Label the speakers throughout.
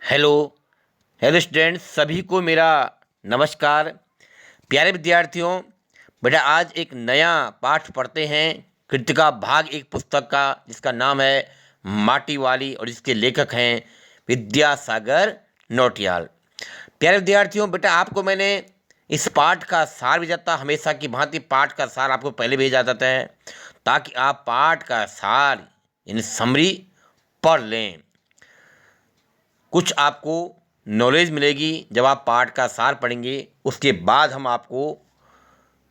Speaker 1: Hello hello students, सभी को मेरा नमस्कार। प्यारे विद्यार्थियों, बेटा आज एक नया पाठ पढ़ते हैं कृतिका भाग एक पुस्तक का, जिसका नाम है माटी वाली और इसके लेखक हैं विद्यासागर नौटियाल। प्यारे विद्यार्थियों, बेटा आपको मैंने इस पाठ का सार भेजा था। हमेशा की भांति पाठ का सार आपको पहले भेजा जाता है ताकि आप पाठ का सार इन समरी पढ़ लें। कुछ आपको नॉलेज मिलेगी जब आप पाठ का सार पढ़ेंगे। उसके बाद हम आपको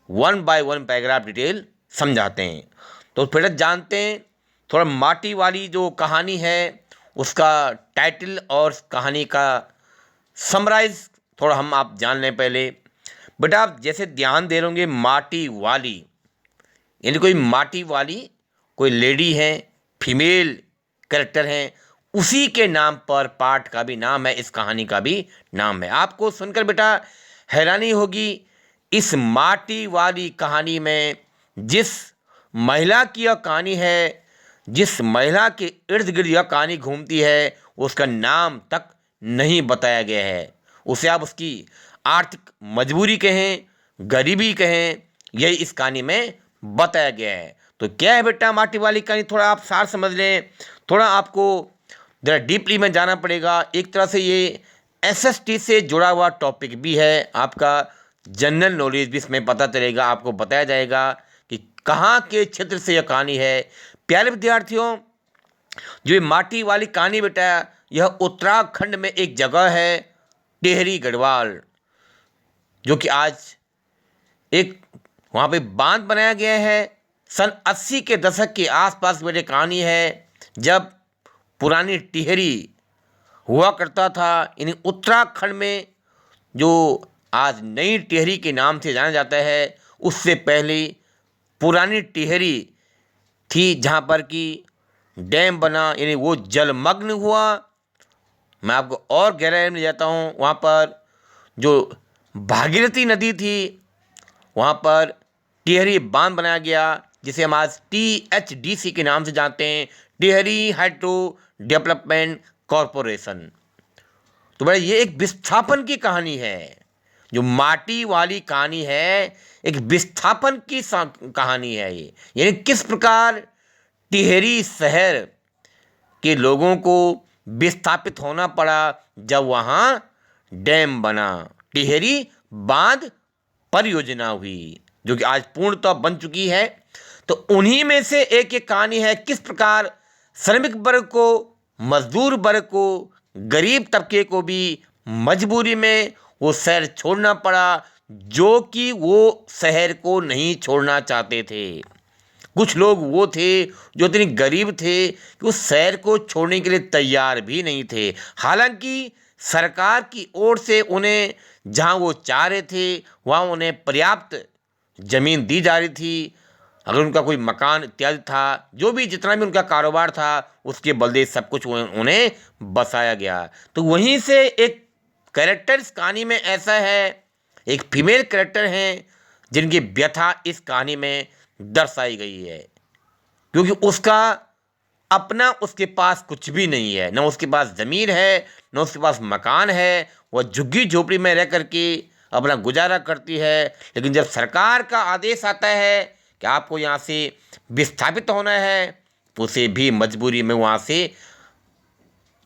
Speaker 1: one by one paragraph detail समझाते हैं। तो फिर जानते हैं थोड़ा माटी वाली जो कहानी है उसका टाइटल और कहानी का समराइज थोड़ा हम आप जान लें पहले। बेटा आप जैसे ध्यान दे लोगे, माटी वाली यानी कोई माटी वाली कोई लेडी है, फीमेल कैरेक्टर हैं, उसी के नाम पर पाठ का भी नाम है, इस कहानी का भी नाम है। आपको सुनकर बेटा हैरानी होगी, इस माटी वाली कहानी में जिस महिला की यह कहानी है, जिस महिला के इर्द गिर्द यह कहानी घूमती है, उसका नाम तक नहीं बताया गया है। उसे आप उसकी आर्थिक मजबूरी कहें, गरीबी कहें, यही इस कहानी में बताया गया है। तो क्या है बेटा माटी वाली कहानी, थोड़ा आप सार समझ लें। थोड़ा आपको ज़रा डीपली में जाना पड़ेगा। एक तरह से ये एसएसटी से जुड़ा हुआ टॉपिक भी है, आपका जनरल नॉलेज भी इसमें पता चलेगा। आपको बताया जाएगा कि कहाँ के क्षेत्र से यह कहानी है। प्यारे विद्यार्थियों, जो ये माटी वाली कहानी बेटा, यह उत्तराखंड में एक जगह है टिहरी गढ़वाल, जो कि आज एक वहाँ पे बांध बनाया गया है। सन 80 के दशक के आसपास मेरी कहानी है, जब पुरानी टिहरी हुआ करता था। यानी उत्तराखंड में जो आज नई टिहरी के नाम से जाना जाता है, उससे पहले पुरानी टिहरी थी, जहाँ पर कि डैम बना, यानी वो जलमग्न हुआ। मैं आपको और गहराई में ले जाता हूँ। वहाँ पर जो भागीरथी नदी थी, वहाँ पर टिहरी बांध बनाया गया, जिसे हम आज THDC के नाम से जानते हैं, टिहरी हाइड्रो डेवलपमेंट कॉरपोरेशन। तो भाई ये एक विस्थापन की कहानी है। जो माटी वाली कहानी है, एक विस्थापन की कहानी है ये। यानी किस प्रकार टिहरी शहर के लोगों को विस्थापित होना पड़ा जब वहाँ डैम बना, टिहरी बांध परियोजना हुई, जो कि आज पूर्णतः बन चुकी है। तो उन्हीं में से एक कहानी है, किस प्रकार श्रमिक वर्ग को, मजदूर वर्ग को, गरीब तबके को भी मजबूरी में वो शहर छोड़ना पड़ा, जो कि वो शहर को नहीं छोड़ना चाहते थे। कुछ लोग वो थे जो इतने गरीब थे कि उस शहर को छोड़ने के लिए तैयार भी नहीं थे। हालांकि सरकार की ओर से उन्हें जहाँ वो चाह रहे थे वहाँ उन्हें पर्याप्त ज़मीन दी जा रही थी। अगर उनका कोई मकान इत्यादि था, जो भी जितना भी उनका कारोबार था, उसके बदले सब कुछ उन्हें बसाया गया। तो वहीं से एक कैरेक्टर इस कहानी में ऐसा है, एक फीमेल कैरेक्टर हैं जिनकी व्यथा इस कहानी में दर्शाई गई है, क्योंकि उसका अपना उसके पास कुछ भी नहीं है। न उसके पास ज़मीन है, न उसके पास मकान है। वह झुग्गी झोपड़ी में रह करके अपना गुजारा करती है। लेकिन जब सरकार का आदेश आता है कि आपको यहाँ से विस्थापित होना है, तो उसे भी मजबूरी में वहाँ से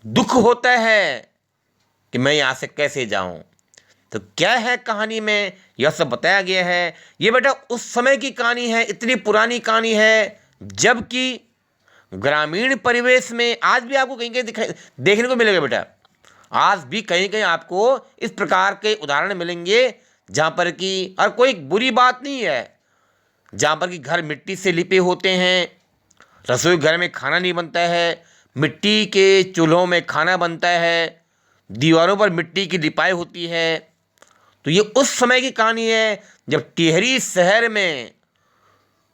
Speaker 1: दुख होता है कि मैं यहाँ से कैसे जाऊँ। तो क्या है कहानी में, यह सब बताया गया है। ये बेटा उस समय की कहानी है, इतनी पुरानी कहानी है, जबकि ग्रामीण परिवेश में आज भी आपको कहीं कहीं देखने को मिलेगा बेटा। आज भी कहीं कहीं आपको इस प्रकार के उदाहरण मिलेंगे जहाँ पर कि, और कोई बुरी बात नहीं है, जहाँ पर कि घर मिट्टी से लिपे होते हैं, रसोई घर में खाना नहीं बनता है, मिट्टी के चूल्हों में खाना बनता है, दीवारों पर मिट्टी की लिपाई होती है। तो ये उस समय की कहानी है जब टिहरी शहर में,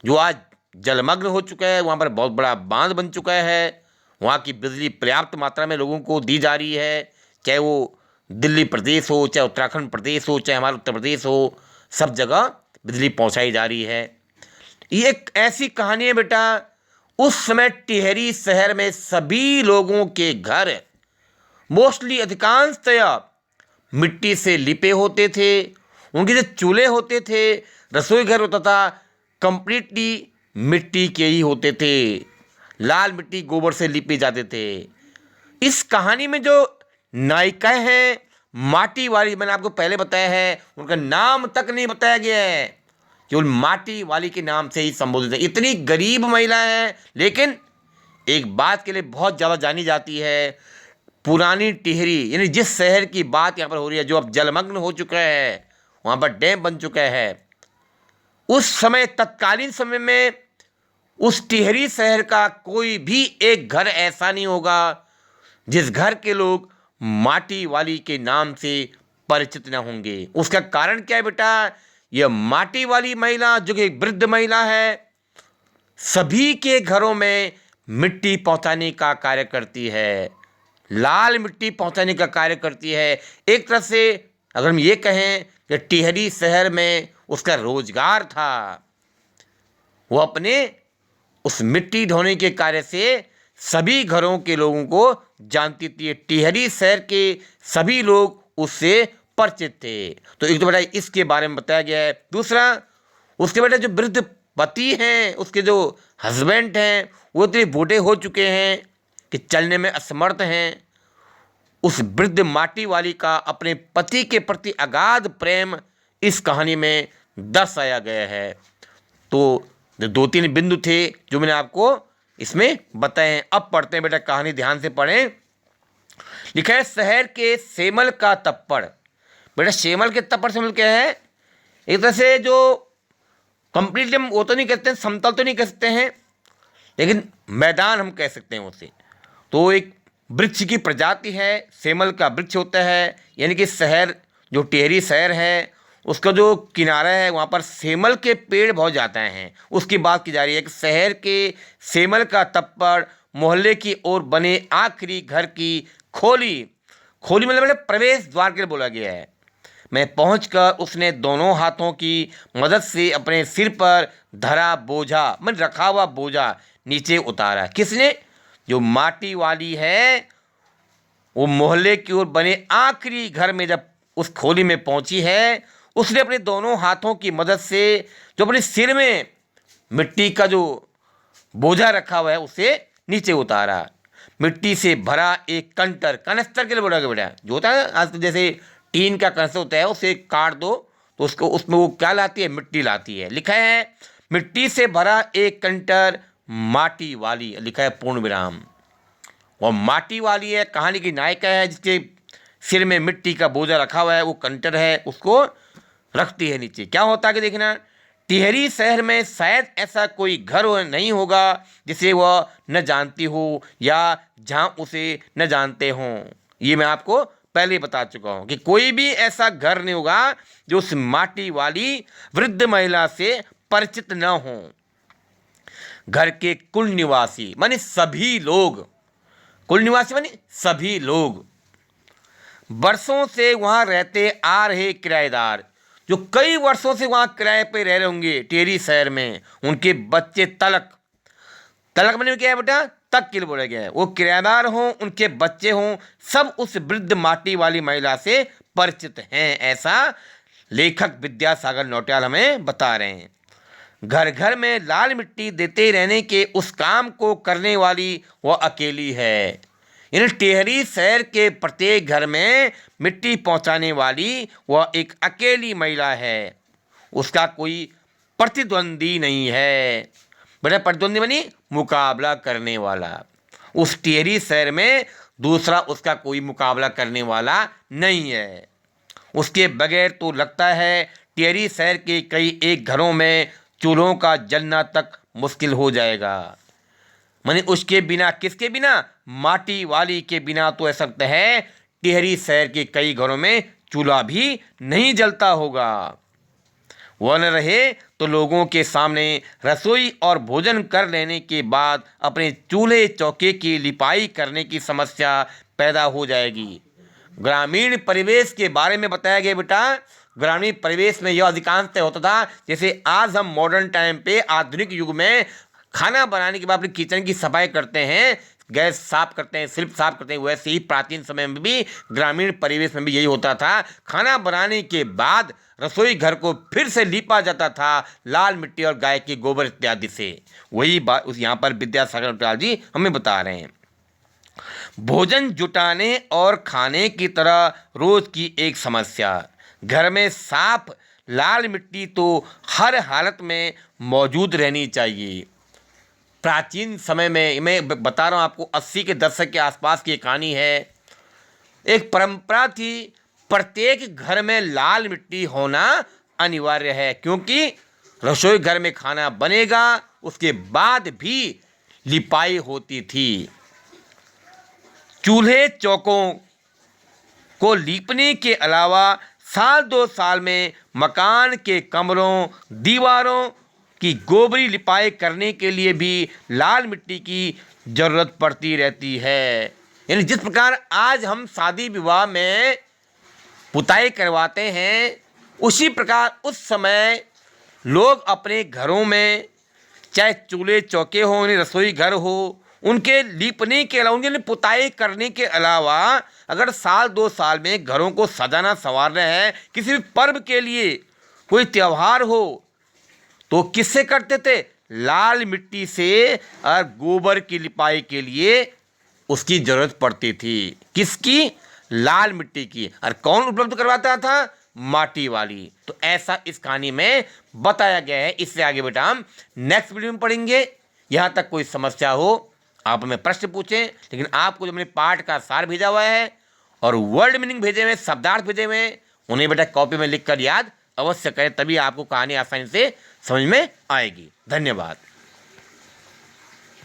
Speaker 1: जो आज जलमग्न हो चुका है, वहाँ पर बहुत बड़ा बांध बन चुका है, वहाँ की बिजली पर्याप्त मात्रा में लोगों को दी जा रही है। चाहे वो दिल्ली प्रदेश हो, चाहे उत्तराखंड प्रदेश हो, चाहे हमारा उत्तर प्रदेश हो, सब जगह बिजली पहुँचाई जा रही है। ये एक ऐसी कहानी है बेटा, उस समय टिहरी शहर में सभी लोगों के घर मोस्टली अधिकांशतया मिट्टी से लिपे होते थे। उनके जो चूल्हे होते थे, रसोई घर होता था, कंप्लीटली मिट्टी के ही होते थे। लाल मिट्टी गोबर से लिपे जाते थे। इस कहानी में जो नायिकाएं हैं माटी वाली, मैंने आपको पहले बताया है, उनका नाम तक नहीं बताया गया है, केवल माटी वाली के नाम से ही संबोधित है। इतनी गरीब महिला है, लेकिन एक बात के लिए बहुत ज़्यादा जानी जाती है। पुरानी टिहरी, यानी जिस शहर की बात यहाँ पर हो रही है, जो अब जलमग्न हो चुका है, वहाँ पर डैम बन चुका है, उस समय तत्कालीन समय में उस टिहरी शहर का कोई भी एक घर ऐसा नहीं होगा जिस घर के लोग माटी वाली के नाम से परिचित न होंगे। उसका कारण क्या है बेटा? यह माटी वाली महिला, जो कि एक वृद्ध महिला है, सभी के घरों में मिट्टी पहुंचाने का कार्य करती है, लाल मिट्टी पहुंचाने का कार्य करती है। एक तरह से अगर हम ये कहें कि टिहरी शहर में उसका रोजगार था, वो अपने उस मिट्टी ढोने के कार्य से सभी घरों के लोगों को जानती थी। टिहरी शहर के सभी लोग उससे परिचित थे। तो एक तो बेटा इसके बारे में बताया गया है। दूसरा, उसके बेटा जो वृद्ध पति हैं, उसके जो हस्बैंड हैं, वो इतने बूढ़े हो चुके हैं कि चलने में असमर्थ हैं। उस वृद्ध माटी वाली का अपने पति के प्रति अगाध प्रेम इस कहानी में दर्शाया गया है। तो जो 2-3 बिंदु थे जो मैंने आपको इसमें बताए हैं। अब पढ़ते हैं बेटा, कहानी ध्यान से पढ़ें। लिखा है शहर के सेमल का तप्पड़। बेटा सेमल के तप्पड़ से क्या है? एक तरह से जो कंप्लीटली हम वो तो नहीं कहते हैं, समतल तो नहीं कह सकते हैं, लेकिन मैदान हम कह सकते हैं उसे। तो एक वृक्ष की प्रजाति है, सेमल का वृक्ष होता है, यानी कि शहर जो टिहरी शहर है उसका जो किनारा है वहाँ पर सेमल के पेड़ बहुत ज़्यादा हैं। उसकी बात की जा रही है कि शहर के सेमल का तप्पड़ मोहल्ले की ओर बने आखिरी घर की खोली, खोली मतलब प्रवेश द्वार के लिए बोला गया है, मैं पहुंचकर उसने दोनों हाथों की मदद से अपने सिर पर धरा बोझा, मतलब रखा हुआ बोझा नीचे उतारा। किसने? जो माटी वाली है, वो मोहल्ले की ओर बने आखिरी घर में जब उस खोली में पहुंची है, उसने अपने दोनों हाथों की मदद से जो अपने सिर में मिट्टी का जो बोझा रखा हुआ है उसे नीचे उतारा। मिट्टी से भरा एक कंटर, कनस्तर के लिए बोला गया बेटा, जो होता है आज तो जैसे टीन का कनस्तर होता है, उसे काट दो तो उसको उसमें वो क्या लाती है? मिट्टी लाती है। लिखा है मिट्टी से भरा एक कंटर माटी वाली, लिखा है पूर्ण विराम। और माटी वाली है, कहानी की नायिका है, जिसके सिर में मिट्टी का बोझा रखा हुआ है, वो कंटर है, उसको रखती है नीचे। क्या होता है कि देखना, टिहरी शहर में शायद ऐसा कोई घर नहीं होगा जिसे वह न जानती हो या जहां उसे न जानते हों। ये मैं आपको पहले ही बता चुका हूं कि कोई भी ऐसा घर नहीं होगा जो उस माटी वाली वृद्ध महिला से परिचित न हो। घर के कुल निवासी माने सभी लोग, कुल निवासी माने सभी लोग, वर्षों से वहां रहते आ रहे किराएदार, जो कई वर्षों से वहां किराए पे रह रहे होंगे टिहरी शहर में, उनके बच्चे तलक, तलक मैंने क्या है बेटा? तक के लिए बोला गया है। वो किराएदार हों, उनके बच्चे हों, सब उस वृद्ध माटी वाली महिला से परिचित हैं, ऐसा लेखक विद्यासागर नौटियाल हमें बता रहे हैं। घर घर में लाल मिट्टी देते रहने के उस काम को करने वाली वह अकेली है। यानी टिहरी शहर के प्रत्येक घर में मिट्टी पहुंचाने वाली वह एक अकेली महिला है, उसका कोई प्रतिद्वंदी नहीं है। बेटा प्रतिद्वंदी बनी मुकाबला करने वाला। उस टिहरी शहर में दूसरा उसका कोई मुकाबला करने वाला नहीं है। उसके बगैर तो लगता है टिहरी शहर के कई एक घरों में चूल्हों का जलना तक मुश्किल हो जाएगा। माने उसके बिना, किसके बिना? माटी वाली के बिना तो ऐसा लगता है टिहरी शहर के कई घरों में चूल्हा भी नहीं जलता होगा। वह न रहे तो लोगों के सामने रसोई और भोजन कर लेने के बाद अपने चूल्हे चौके की लिपाई करने की समस्या पैदा हो जाएगी। ग्रामीण परिवेश के बारे में बताया गया बेटा। ग्रामीण परिवेश में यह अधिकांशतः होता था, जैसे आज हम मॉडर्न टाइम पे आधुनिक युग में खाना बनाने के बाद अपने किचन की सफाई करते हैं, गैस साफ करते हैं, सिल्प साफ करते हैं, वैसे ही प्राचीन समय में भी ग्रामीण परिवेश में भी यही होता था। खाना बनाने के बाद रसोई घर को फिर से लीपा जाता था लाल मिट्टी और गाय के गोबर इत्यादि से। वही बात उस यहाँ पर विद्यासागर नटराज जी हमें बता रहे हैं। भोजन जुटाने और खाने की तरह रोज की एक समस्या, घर में साफ लाल मिट्टी तो हर हालत में मौजूद रहनी चाहिए। प्राचीन समय में, मैं बता रहा हूँ आपको, 80 के दशक के आसपास की कहानी है। एक परंपरा थी, प्रत्येक घर में लाल मिट्टी होना अनिवार्य है, क्योंकि रसोई घर में खाना बनेगा उसके बाद भी लिपाई होती थी। चूल्हे चौकों को लीपने के अलावा साल 2 साल में मकान के कमरों दीवारों की गोबरी लिपाई करने के लिए भी लाल मिट्टी की ज़रूरत पड़ती रहती है। यानी जिस प्रकार आज हम शादी विवाह में पुताई करवाते हैं, उसी प्रकार उस समय लोग अपने घरों में, चाहे चूल्हे चौके हों, उन्हें रसोई घर हो, उनके लीपने के अलावा, उनके लिए पुताई करने के अलावा अगर साल 2 साल में घरों को सजाना संवारना है, किसी भी पर्व के लिए, कोई त्यौहार हो, तो किससे करते थे? लाल मिट्टी से। और गोबर की लिपाई के लिए उसकी ज़रूरत पड़ती थी। किसकी? लाल मिट्टी की। और कौन उपलब्ध करवाता था? माटी वाली। तो ऐसा इस कहानी में बताया गया है। इससे आगे बेटा हम नेक्स्ट वीडियो में पढ़ेंगे। यहाँ तक कोई समस्या हो आप हमें प्रश्न पूछें, लेकिन आपको जो मैंने पाठ का सार भेजा हुआ है और वर्ड मीनिंग भेजे हुए, शब्दार्थ भेजे हुए, उन्हें बेटा कॉपी में लिखकर याद अवश्य करें, तभी आपको कहानी आसानी से समझ में आएगी। धन्यवाद।